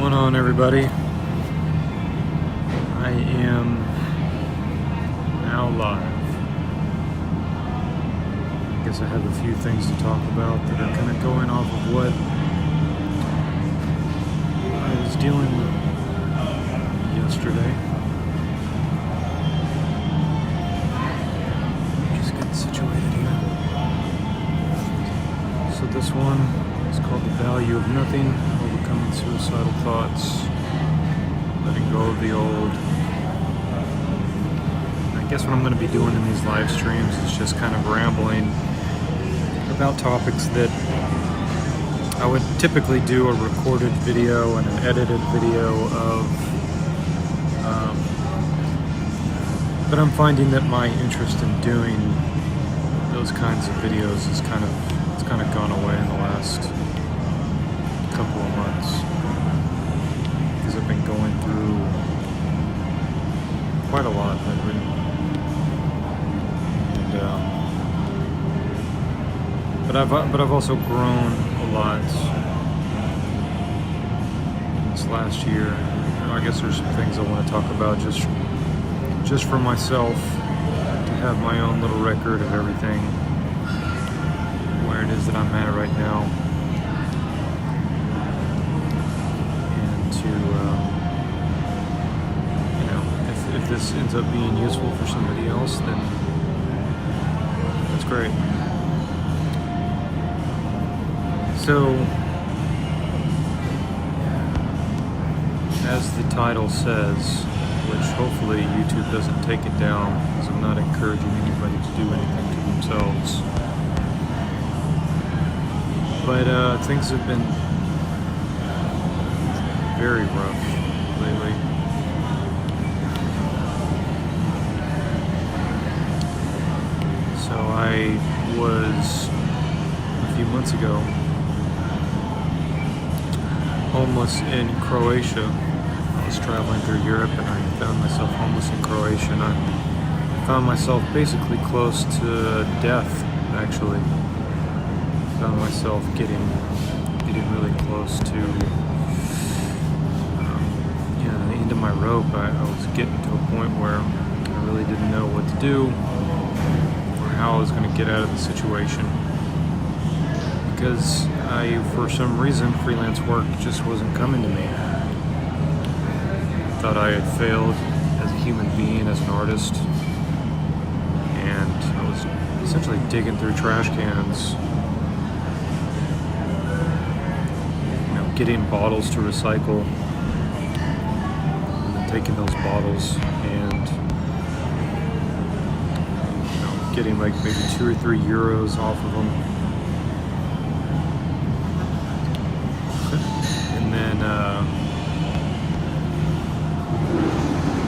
going on, everybody? I am now live. I guess I have a few things to talk about that are kind of going off of what I was dealing with yesterday. Just get situated here. So this one is called The Value of Nothing, Overcoming Suicidal Thoughts, Letting Go of the Old. I guess what I'm going to be doing in these live streams is just kind of rambling about topics that I would typically do a recorded video and an edited video of, but I'm finding that my interest in doing those kinds of videos is kind of gone away in the last couple of months, because I've been going through quite a lot lately, and but I've also grown a lot this last year. I guess there's some things I want to talk about just for myself, to have my own little record of everything, where it is that I'm at right now, and to if this ends up being useful for somebody else, then that's great. So, as the title says, which hopefully YouTube doesn't take it down, because I'm not encouraging anybody to do anything to themselves, but things have been very rough lately. So I was, a few months ago, homeless in Croatia. I was traveling through Europe and I found myself homeless in Croatia, and I found myself basically close to death, actually. Found myself getting really close to the end of my rope. I was getting to a point where I really didn't know what to do or how I was going to get out of the situation, because for some reason, freelance work just wasn't coming to me. I thought I had failed as a human being, as an artist, and I was essentially digging through trash cans, getting bottles to recycle, and then taking those bottles and getting like maybe 2 or 3 euros off of them, and then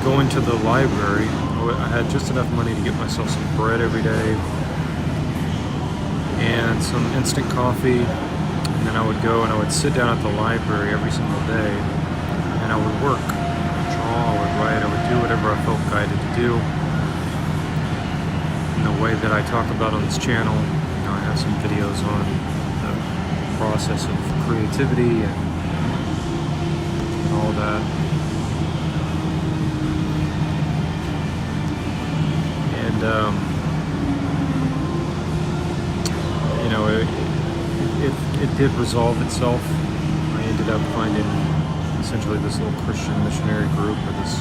going to the library. I had just enough money to get myself some bread every day and some instant coffee. And then I would go and I would sit down at the library every single day, and I would work, I would draw, I would write, I would do whatever I felt guided to do. In the way that I talk about on this channel, I have some videos on the process of creativity and all that. And it did resolve itself. I ended up finding essentially this little Christian missionary group, or this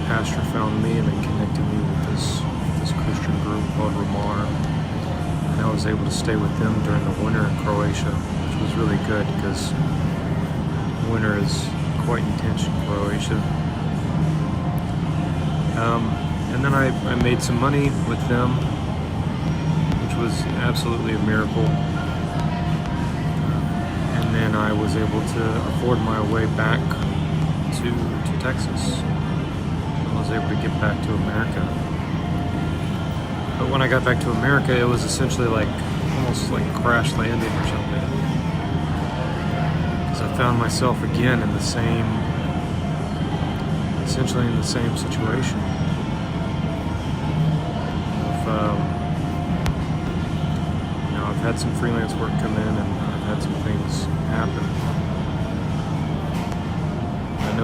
pastor found me and then connected me with this Christian group called Ramar, and I was able to stay with them during the winter in Croatia, which was really good because winter is quite intense in Croatia. And then I made some money with them, which was absolutely a miracle. And then I was able to afford my way back to Texas. I was able to get back to America. But when I got back to America, it was essentially almost like crash landing or something. Because I found myself again in essentially in the same situation. I've had some freelance work come in, and I've had some things happen.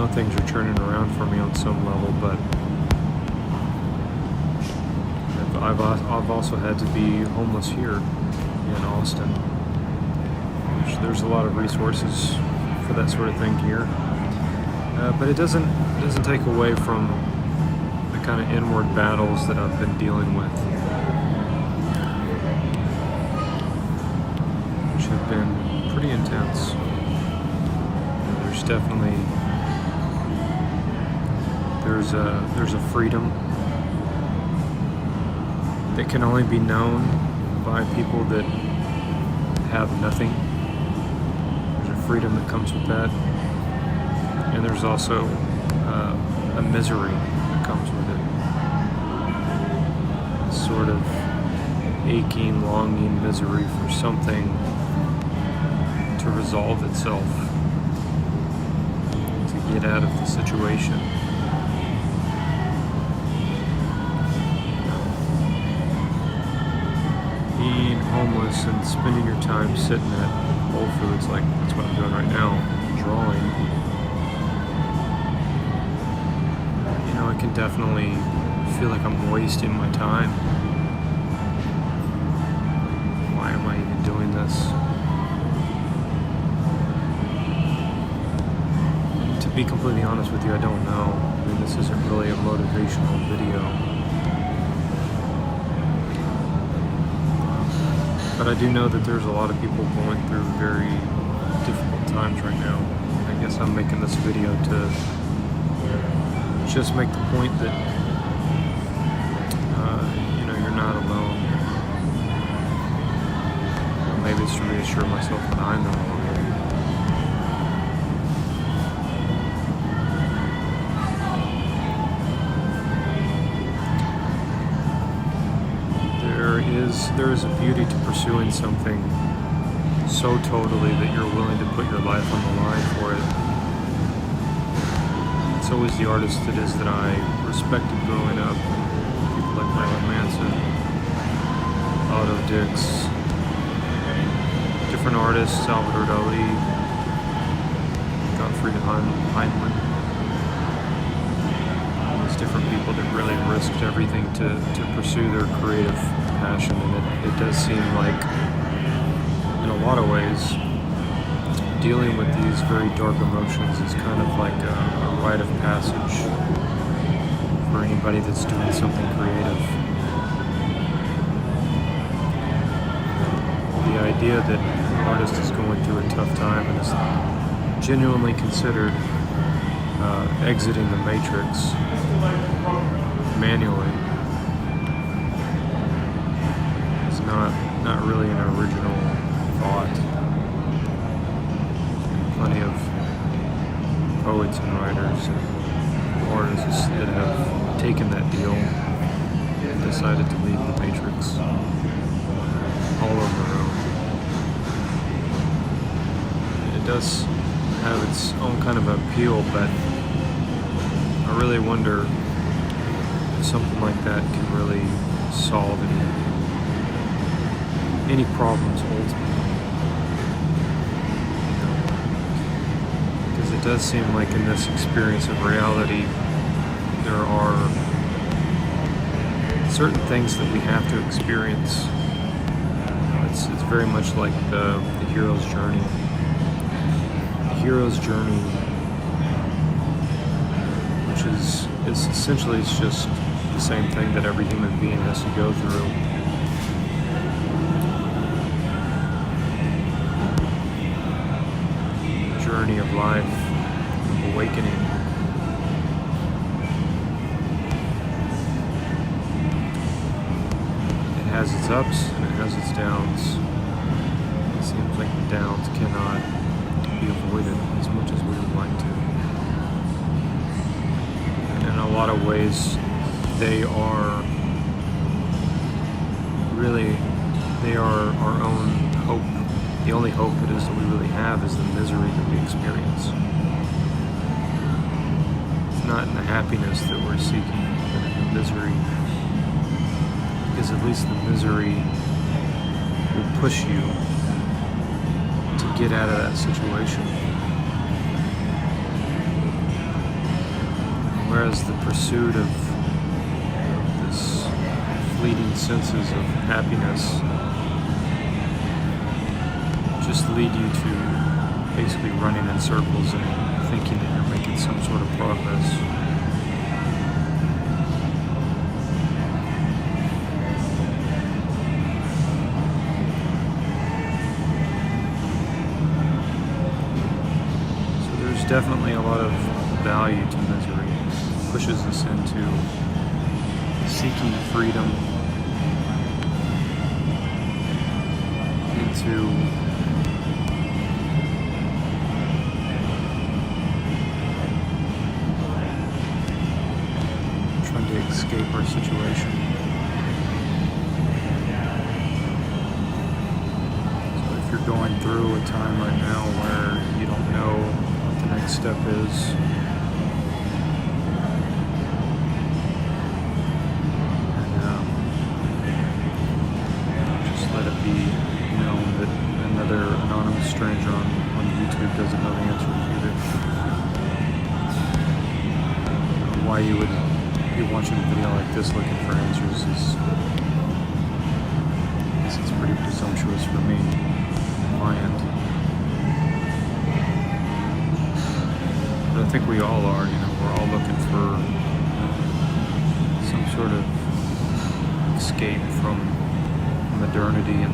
know things are turning around for me on some level, but I've also had to be homeless here in Austin, which there's a lot of resources for that sort of thing here, but it doesn't take away from the kind of inward battles that I've been dealing with, which have been pretty intense. There's definitely there's a freedom that can only be known by people that have nothing. There's a freedom that comes with that, and there's also a misery that comes with it. A sort of aching, longing misery for something to resolve itself, to get out of the situation. Being homeless and spending your time sitting at Whole Foods, like that's what I'm doing right now, drawing, I can definitely feel like I'm wasting my time. Why am I even doing this? To be completely honest with you, I don't know. I mean, this isn't really a motivational video. But I do know that there's a lot of people going through very difficult times right now. I guess I'm making this video to just make the point that you're not alone. Or maybe it's to reassure myself that I'm not alone. There is a beauty to pursuing something so totally that you're willing to put your life on the line for it. It's always the artist it is that I respected growing up. People like Marilyn Manson, Otto Dix, different artists, Salvador Dali, Gottfried Heinemann. These different people that really risked everything to pursue their creative passion, and it does seem like, in a lot of ways, dealing with these very dark emotions is kind of like a rite of passage for anybody that's doing something creative. The idea that an artist is going through a tough time and is genuinely considered exiting the matrix manually is not really an original thought. Plenty of poets and writers and artists that have taken that deal and decided to leave the matrix all on their own. It does have its own kind of appeal, but I really wonder if something like that can really solve any problems ultimately. Because it does seem like in this experience of reality, there are certain things that we have to experience. It's very much like the hero's journey. The hero's journey, which is essentially it's just the same thing that every human being has to go through. The journey of life, of awakening. It has its ups and it has its downs. It seems like the downs cannot be avoided as much as we would like to. And in a lot of ways, they are our own hope. The only hope it is that we really have is the misery that we experience. It's not in the happiness that we're seeking, but in the misery. Because at least the misery will push you to get out of that situation. as the pursuit of this fleeting senses of happiness just lead you to basically running in circles and thinking that you're making some sort of progress. So there's definitely a lot of value to misery. It pushes us into seeking freedom, into trying to escape our situation. So if you're going through a time right now where you don't know what the next step is, just let it be known that another anonymous stranger on YouTube doesn't know the answers either. Why you would be watching a video like this looking for answers is, I guess it's pretty presumptuous for me on my end. But I think we all are, we're all looking for some sort of escape from modernity and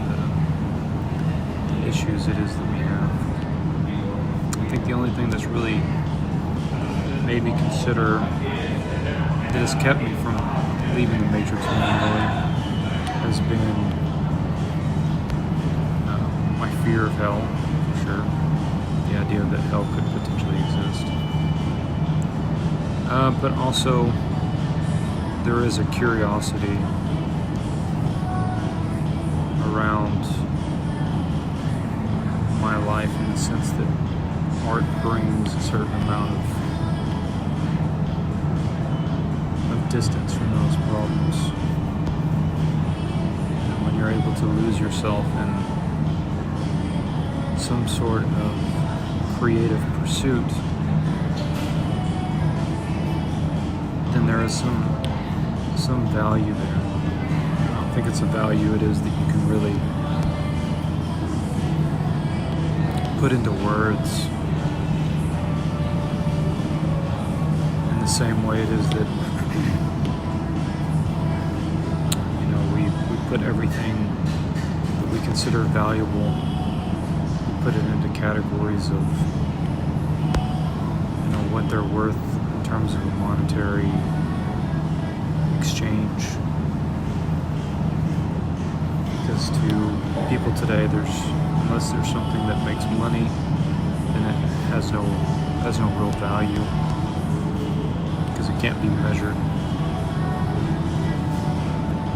the issues it is that we have. I think the only thing that's really made me consider that has kept me from leaving the Matrix really has been my fear of hell, for sure. The idea that hell could potentially exist. But also, there is a curiosity around my life in the sense that art brings a certain amount of distance from those problems. And when you're able to lose yourself in some sort of creative pursuit, then there is some value there. I don't think it's a value it is that you can really put into words in the same way it is that we put everything that we consider valuable, we put it into categories of what they're worth in terms of a monetary exchange. Because to people today, unless there's something that makes money, then it has no real value because it can't be measured.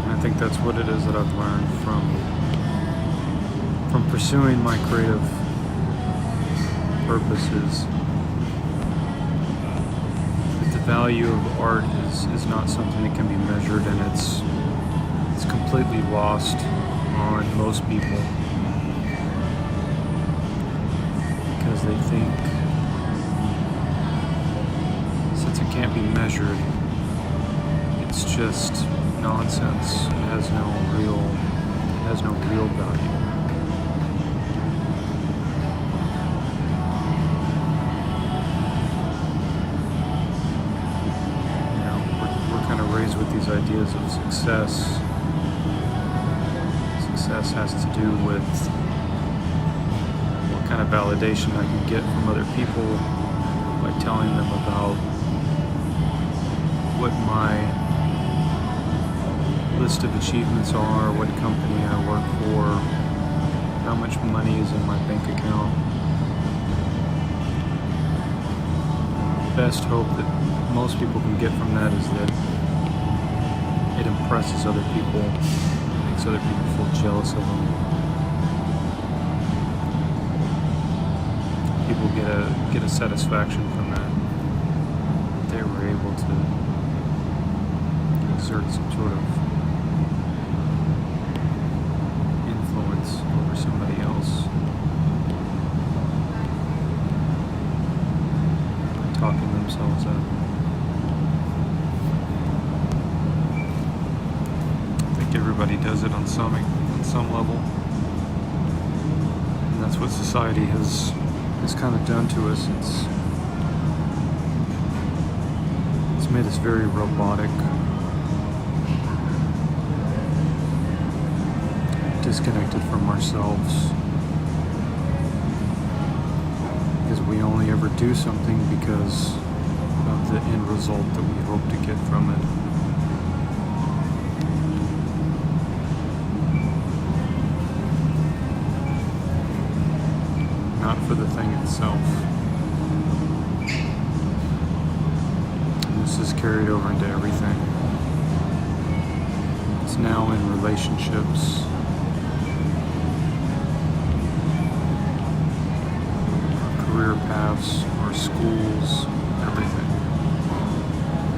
And I think that's what it is that I've learned from pursuing my creative purposes. That the value of art is not something that can be measured, and it's completely lost on most people because they think since it can't be measured, it's just nonsense. It has no real value. We're kind of raised with these ideas of success. Success has to do with what kind of validation I can get from other people by telling them about what my list of achievements are, what company I work for, how much money is in my bank account. The best hope that most people can get from that is that it impresses other people, makes other people feel jealous of them. People get a satisfaction from that. They were able to exert some sort of influence over somebody else by talking themselves up. does it on some level. And that's what society has kind of done to us. It's made us very robotic, disconnected from ourselves, because we only ever do something because of the end result that we hope to get from it. Not for the thing itself. And this is carried over into everything. It's now in relationships, career paths, our schools, everything.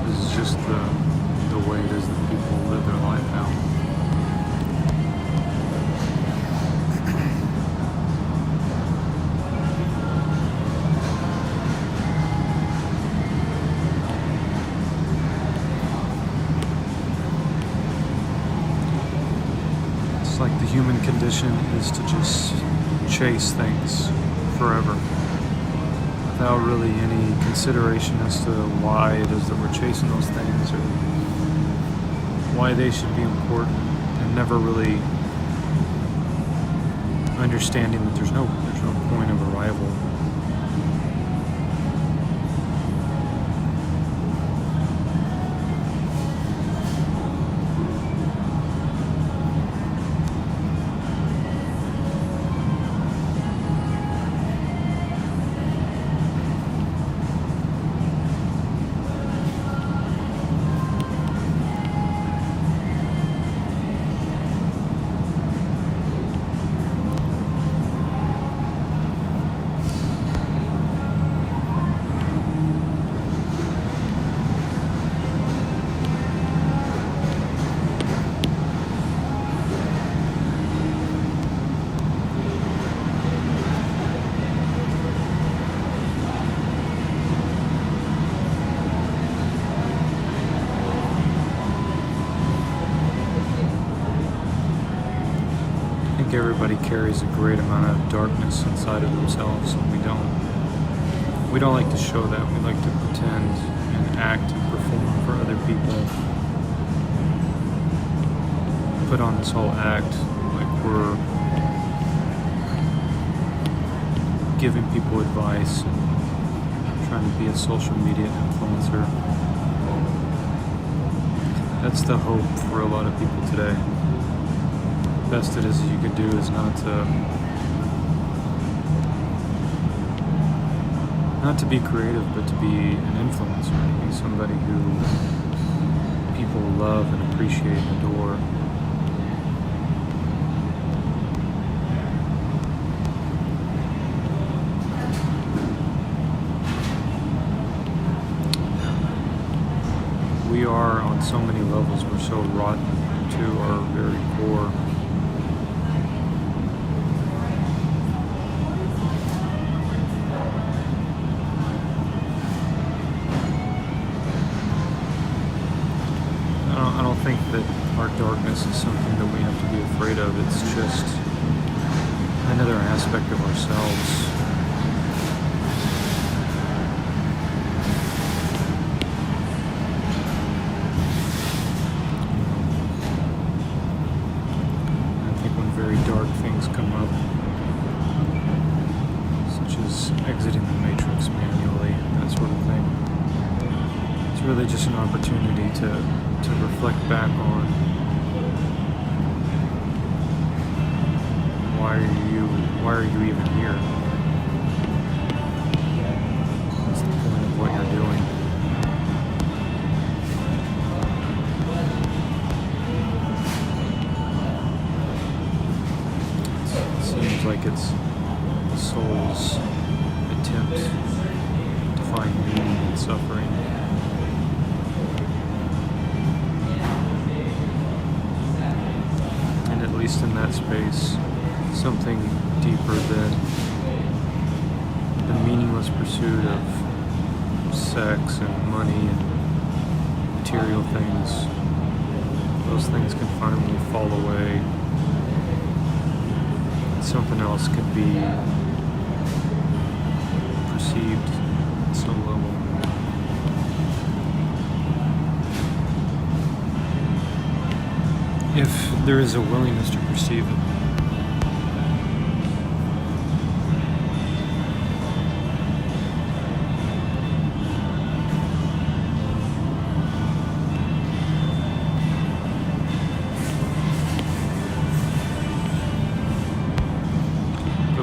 This is just the way it is that people live their life now. It's like the human condition is to just chase things forever, without really any consideration as to why it is that we're chasing those things or why they should be important, and never really understanding that there's no point of arrival. I think everybody carries a great amount of darkness inside of themselves, and we don't like to show that. We like to pretend and act and perform for other people. Put on this whole act like we're giving people advice and trying to be a social media influencer. That's the hope for a lot of people today. Best it is you could do is not to be creative, but to be an influencer, to be somebody who people love and appreciate and adore. We are, on so many levels, we're so rotten to our very core. I don't think that our darkness is something that we have to be afraid of. It's just another aspect of ourselves. I think when very dark things come up, such as exiting the Matrix manually, that sort of thing, it's really just an opportunity to reflect back on why are you even here? What's the point of what you're doing? It seems like it's the soul's attempt to find meaning in suffering. At least in that space, something deeper than the meaningless pursuit of sex and money and material things those things can finally fall away. Something else could be perceived at some level. If there is a willingness to perceive it.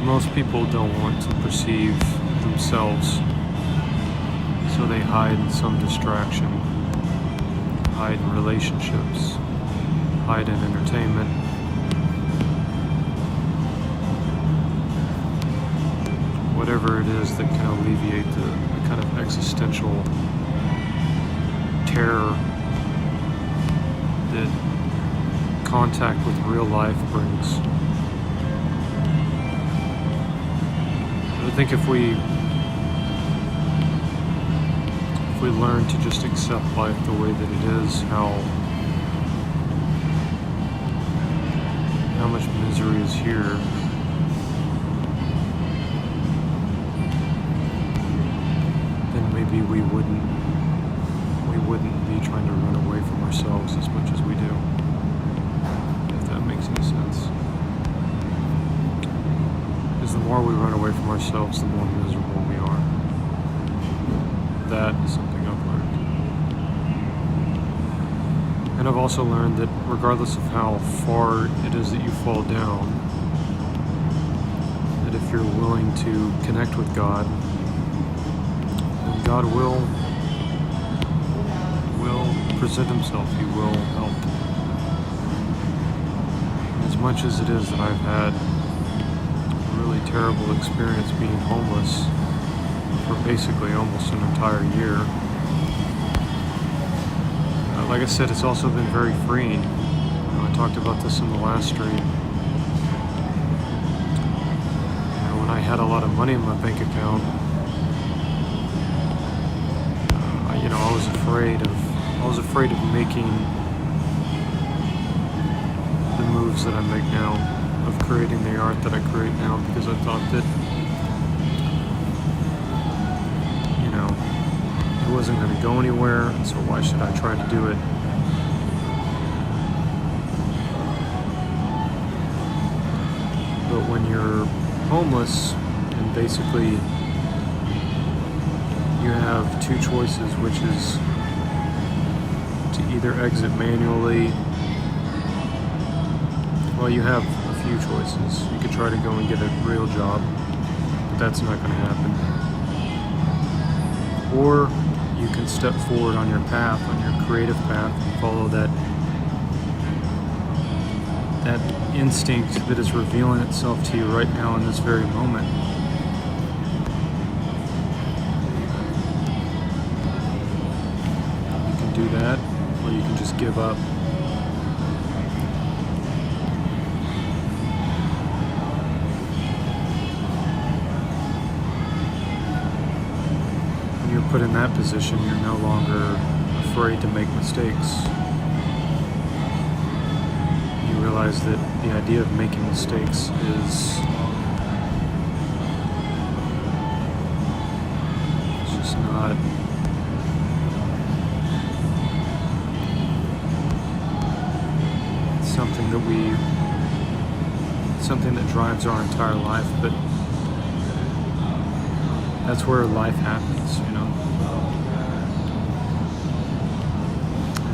Most people don't want to perceive themselves, so they hide in some distraction, hide in relationships, hide in entertainment. Whatever it is that can alleviate the kind of existential terror that contact with real life brings. I think if we learn to just accept life the way that it is, how much misery is here, then maybe we wouldn't be trying to run away from ourselves as much as we do, if that makes any sense. Because the more we run away from ourselves, the more miserable we are. That is something I've learned. And I've also learned that regardless of how far it is that you fall down, that if you're willing to connect with God, then God will present himself. He will help. As much as it is that I've had really terrible experience being homeless for basically almost an entire year. Like I said, it's also been very freeing. I talked about this in the last stream. When I had a lot of money in my bank account, I was afraid of making the moves that I make now, of creating the art that I create now, because I thought that, it wasn't going to go anywhere, so why should I try to do it? But when you're homeless, and basically you have two choices, which is to either exit manually. Well, you have a few choices. You could try to go and get a real job, but that's not going to happen. Or you can step forward on your path, on your creative path, and follow that instinct that is revealing itself to you right now in this very moment. You can do that, or you can just give up. Put in that position, you're no longer afraid to make mistakes. You realize that the idea of making mistakes is just not something that drives our entire life, but that's where life happens,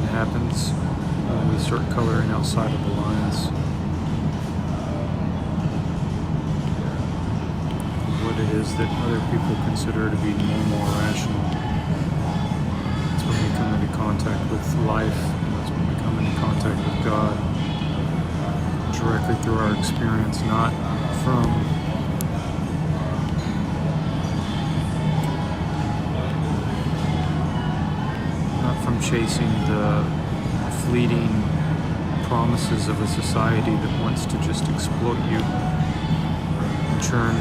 It happens when we start coloring outside of the lines. What it is that other people consider to be normal or rational. That's when we come into contact with life, and that's when we come into contact with God, directly through our experience, not from chasing the fleeting promises of a society that wants to just exploit you and turn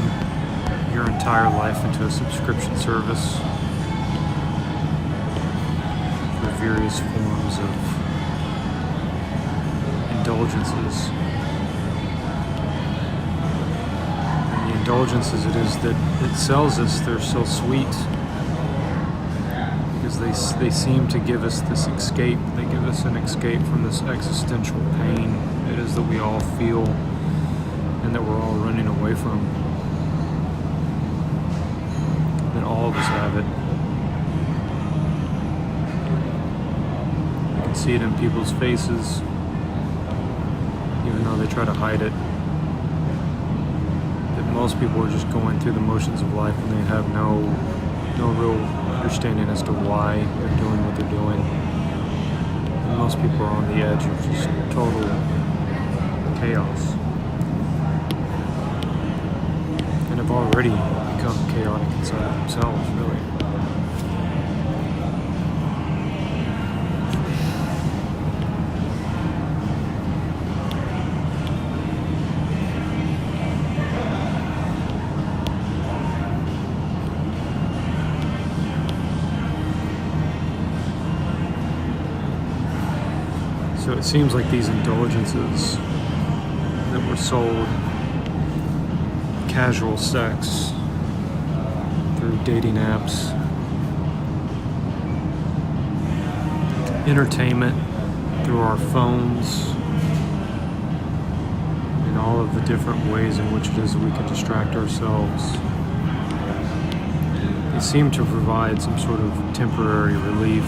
your entire life into a subscription service for various forms of indulgences. And the indulgences it is that it sells us, they're so sweet because they seem to give us this escape. They give us an escape from this existential pain it is that we all feel and that we're all running away from. That all of us have it. You can see it in people's faces, even though they try to hide it. That most people are just going through the motions of life and they have no real understanding as to why they're doing what they're doing. And most people are on the edge of just total chaos. And have already become chaotic inside of themselves, really. So it seems like these indulgences that were sold, casual sex through dating apps, entertainment through our phones, and all of the different ways in which it is that we can distract ourselves, they seem to provide some sort of temporary relief.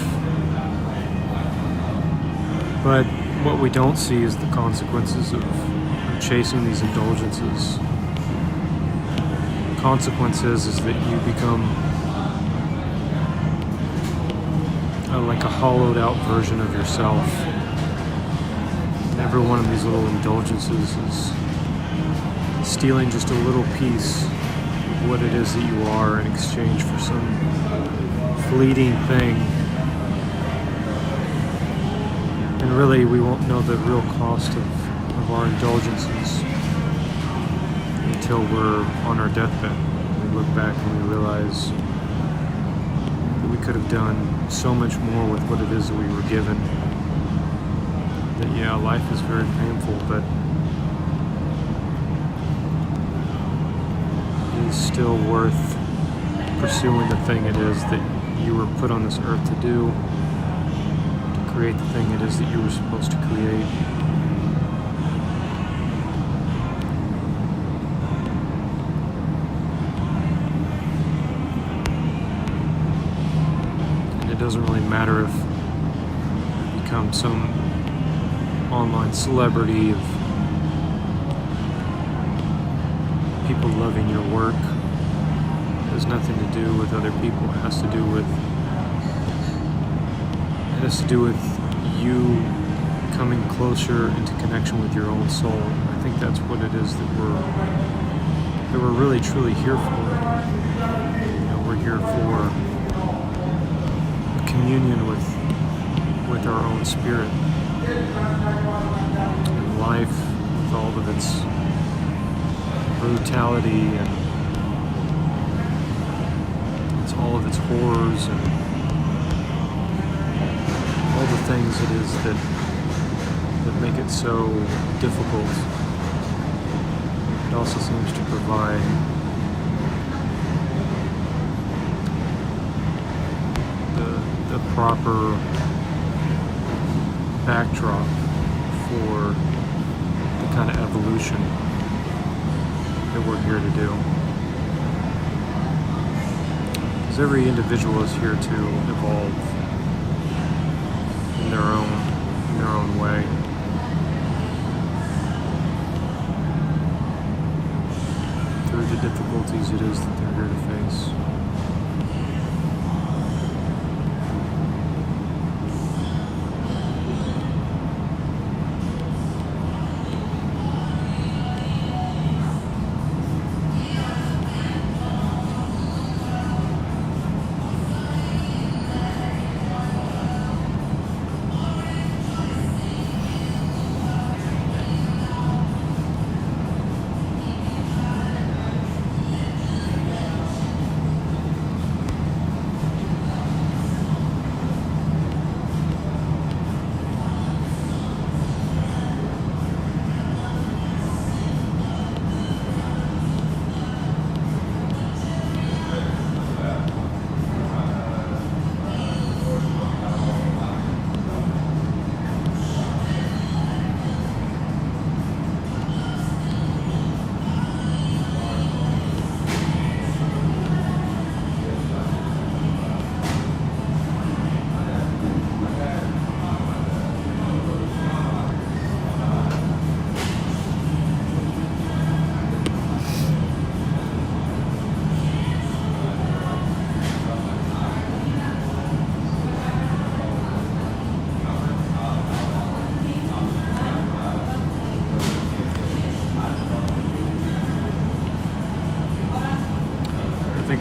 But what we don't see is the consequences of chasing these indulgences. The consequence is that you become like a hollowed out version of yourself. And every one of these little indulgences is stealing just a little piece of what it is that you are in exchange for some fleeting thing. And really, we won't know the real cost of our indulgences until we're on our deathbed. We look back and we realize that we could have done so much more with what it is that we were given. That, yeah, life is very painful, but it is still worth pursuing the thing it is that you were put on this earth to do. Create the thing it is that you were supposed to create. And it doesn't really matter if you become some online celebrity of people loving your work. It has nothing to do with other people. It has to do with you coming closer into connection with your own soul. I think that's what it is that we're really truly here for. You know, we're here for a communion with our own spirit. And life, with all of its brutality and all of its horrors and all the things it is that make it so difficult. It also seems to provide the proper backdrop for the kind of evolution that we're here to do. Because every individual is here to evolve in their own way. Through the difficulties it is that they're here to face.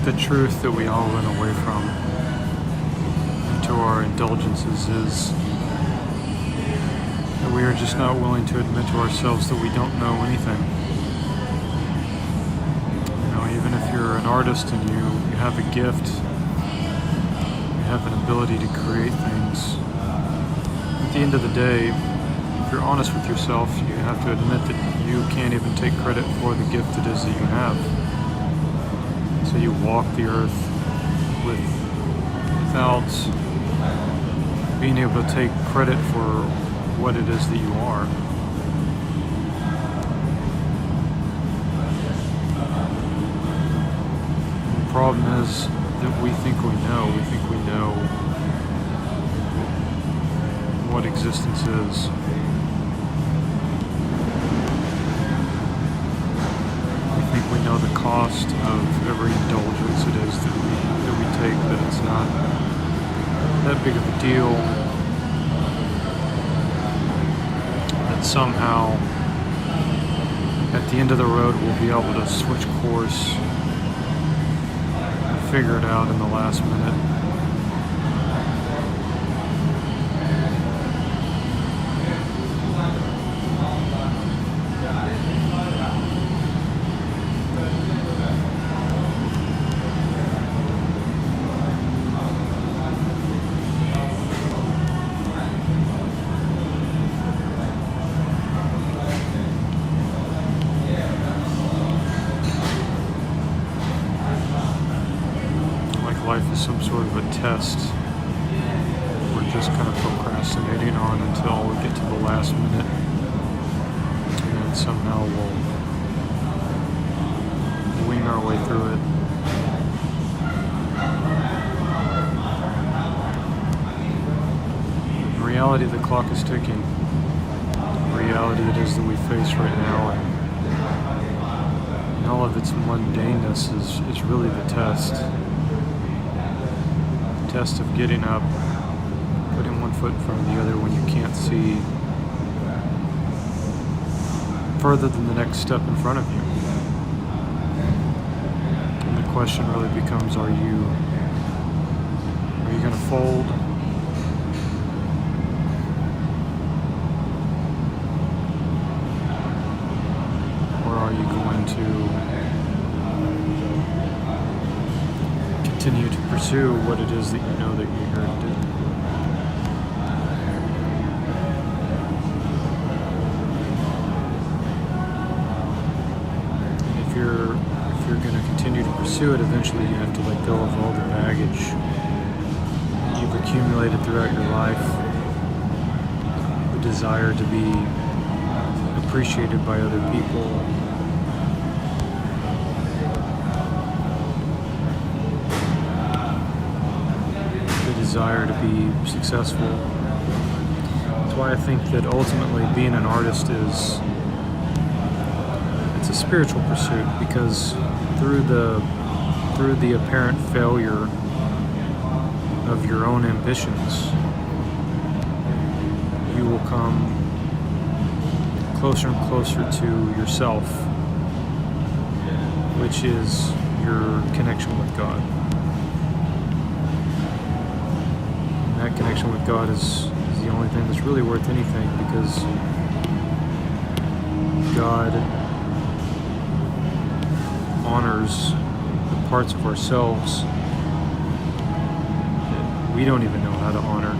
the truth that we all run away from into our indulgences is that we are just not willing to admit to ourselves that we don't know anything. Even if you're an artist and you have a gift, you have an ability to create things, at the end of the day, if you're honest with yourself, you have to admit that you can't even take credit for the gift it is that you have. So you walk the earth without being able to take credit for what it is that you are. The problem is that we think we know. We think we know what existence is. We think we know the cost of every indulgence it is that we take, that it's not that big of a deal, that somehow at the end of the road we'll be able to switch course, figure it out in the last minute. Life is some sort of a test we're just kind of procrastinating on until we get to the last minute, and then somehow we'll wing our way through it. In reality, the clock is ticking. The reality it is that we face right now, and all of its mundaneness is really the test. Test of getting up, putting one foot in front of the other when you can't see further than the next step in front of you. And the question really becomes, are you going to fold? Or are you going to continue to pursue what it is that you know that you're here to do? And if you're going to continue to pursue it, eventually you have to let go of all the baggage that you've accumulated throughout your life, the desire to be appreciated by other people, desire to be successful. That's why I think that ultimately being an artist it's a spiritual pursuit, because through the apparent failure of your own ambitions, you will come closer and closer to yourself, which is your connection with God. That connection with God is the only thing that's really worth anything, because God honors the parts of ourselves that we don't even know how to honor.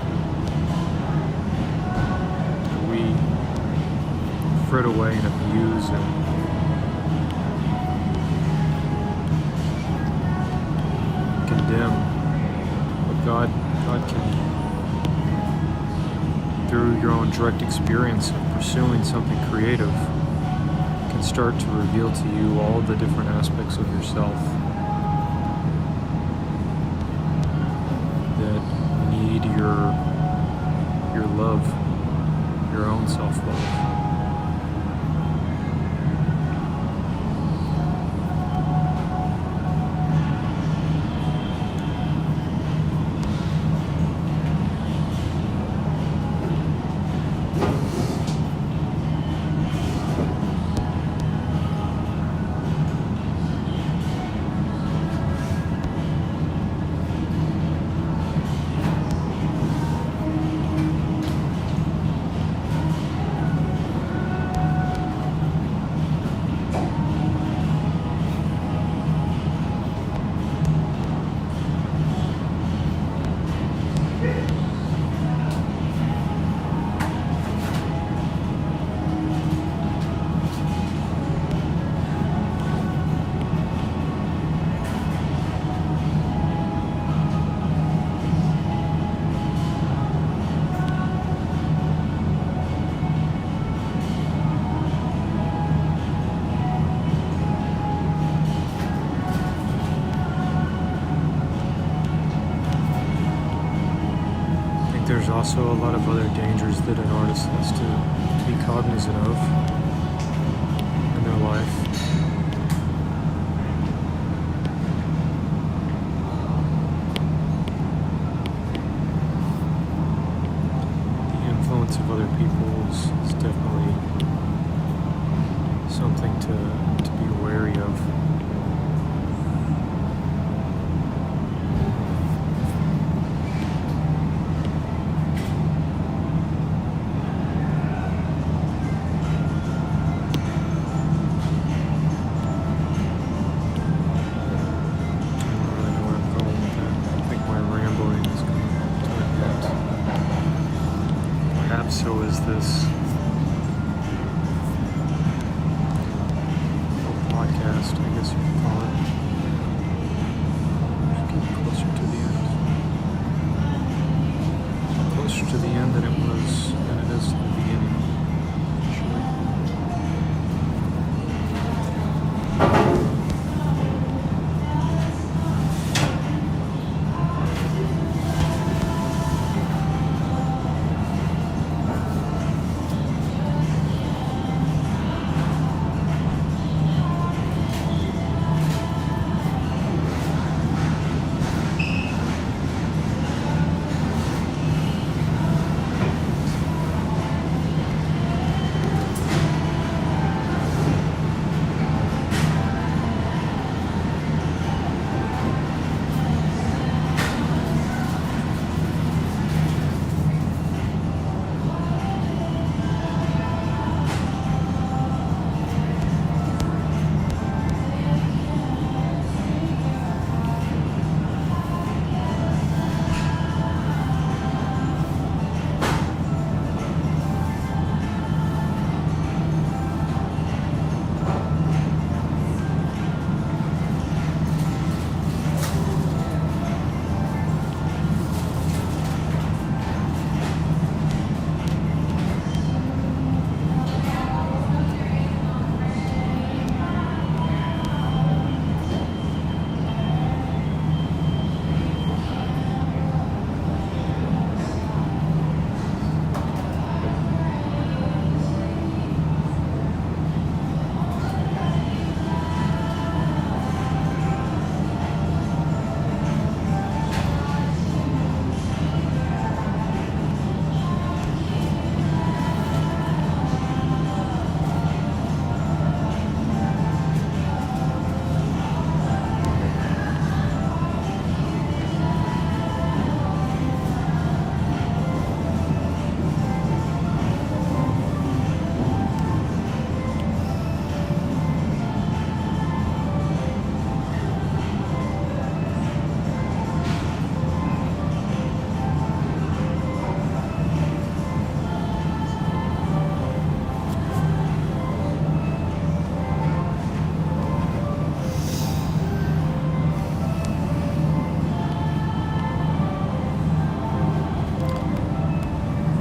We fret away and abuse and condemn. But God can, through your own direct experience of pursuing something creative, can start to reveal to you all the different aspects of yourself that need your love, your own self-love. there's also a lot of other dangers that an artist has to be cognizant of in their life. The influence of other people is definitely something to be wary of. So is this podcast, I guess you could call it. Just getting closer to the end. Closer to the end than it is to the beginning, actually.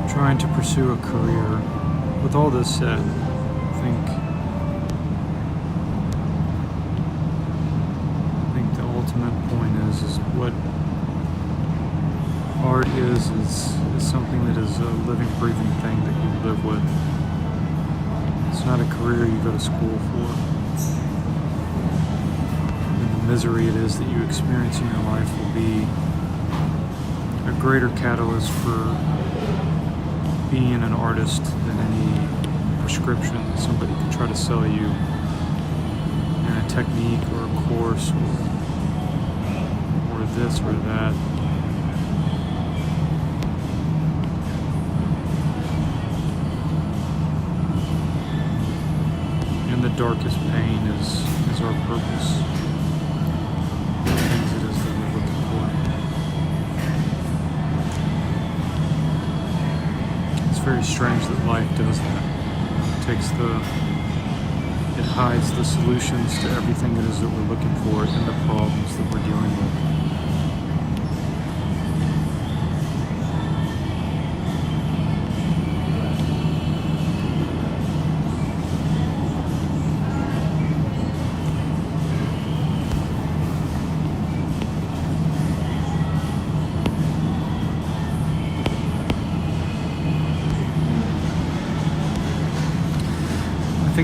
Trying to pursue a career. With all this said, I think the ultimate point is what art is something that is a living, breathing thing that you live with. It's not a career you go to school for. And the misery it is that you experience in your life will be a greater catalyst for being an artist than any prescription that somebody could try to sell you in a technique or a course or this or that. And the darkest pain is our purpose. The things it is that we're looking for. It's very strange that life does that. It hides the solutions to everything it is that we're looking for and the problems that we're dealing with.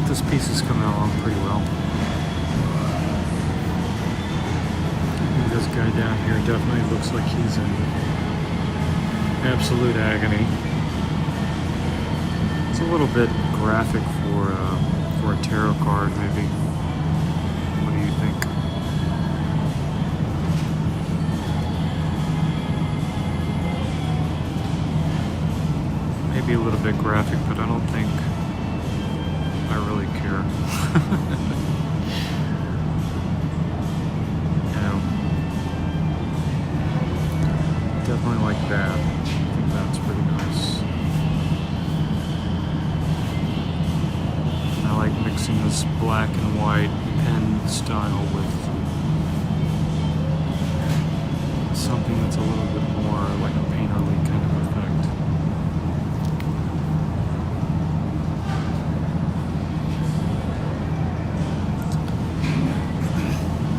this piece is coming along pretty well. This guy down here definitely looks like he's in absolute agony. It's a little bit graphic for a tarot card, maybe. What do you think? Maybe a little bit graphic, but I don't think I really care. Definitely like that. I think that's pretty nice. I like mixing this black and white pen style with something that's a little bit more like a painterly kind of effect.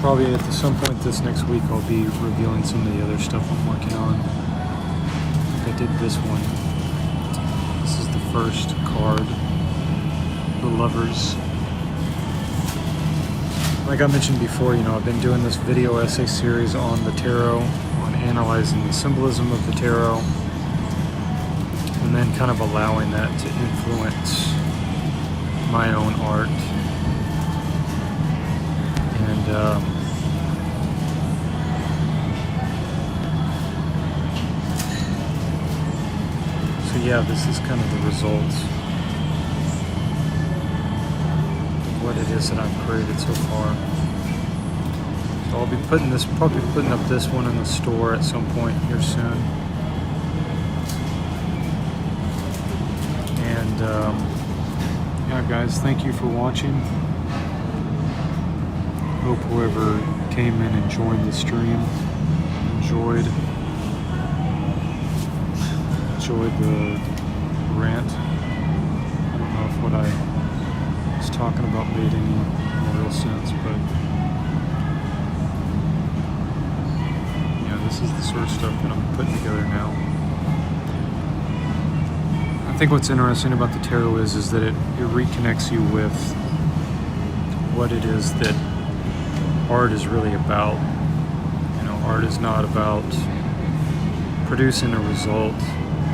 Probably at some point this next week I'll be revealing some of the other stuff I'm working on. I did this one. This is the first card, the Lovers. Like I mentioned before, I've been doing this video essay series on the tarot, on analyzing the symbolism of the tarot, and then kind of allowing that to influence my own art. And so yeah, this is kind of the results of what it is that I've created so far. So I'll be probably putting up this one in the store at some point here soon. And yeah, guys, thank you for watching. Hope whoever came in and joined the stream enjoyed the rant. I don't know if what I was talking about made any real sense, but yeah, this is the sort of stuff that I'm putting together now. I think what's interesting about the tarot is that it reconnects you with what it is that art is really about. Art is not about producing a result.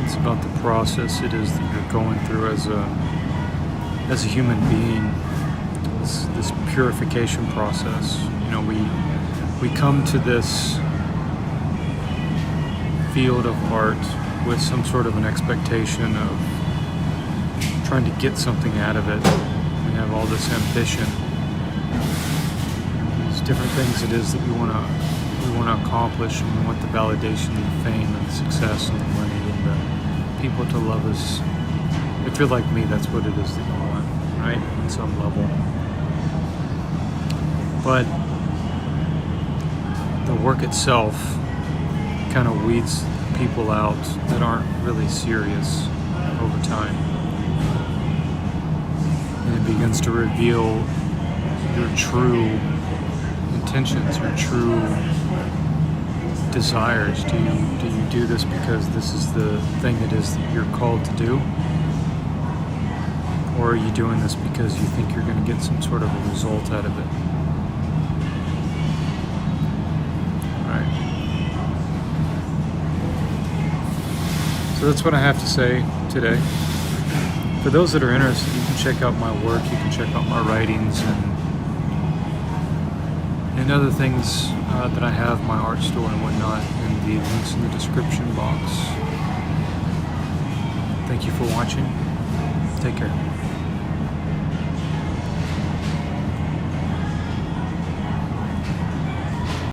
It's about the process it is that you're going through as a human being. This purification process. We come to this field of art with some sort of an expectation of trying to get something out of it. We have all this ambition. Different things it is that we want to accomplish, and we want the validation and the fame and the success and the money and the people to love us. If you're like me, that's what it is that you want, right? On some level. But the work itself kind of weeds people out that aren't really serious over time. And it begins to reveal your true intentions, your true desires. Do you do this because this is the thing it is that you're called to do? Or are you doing this because you think you're going to get some sort of a result out of it? Alright. So that's what I have to say today. For those that are interested, you can check out my work, you can check out my writings and other things that I have, my art store and whatnot, and the links in the description box. Thank you for watching. Take care.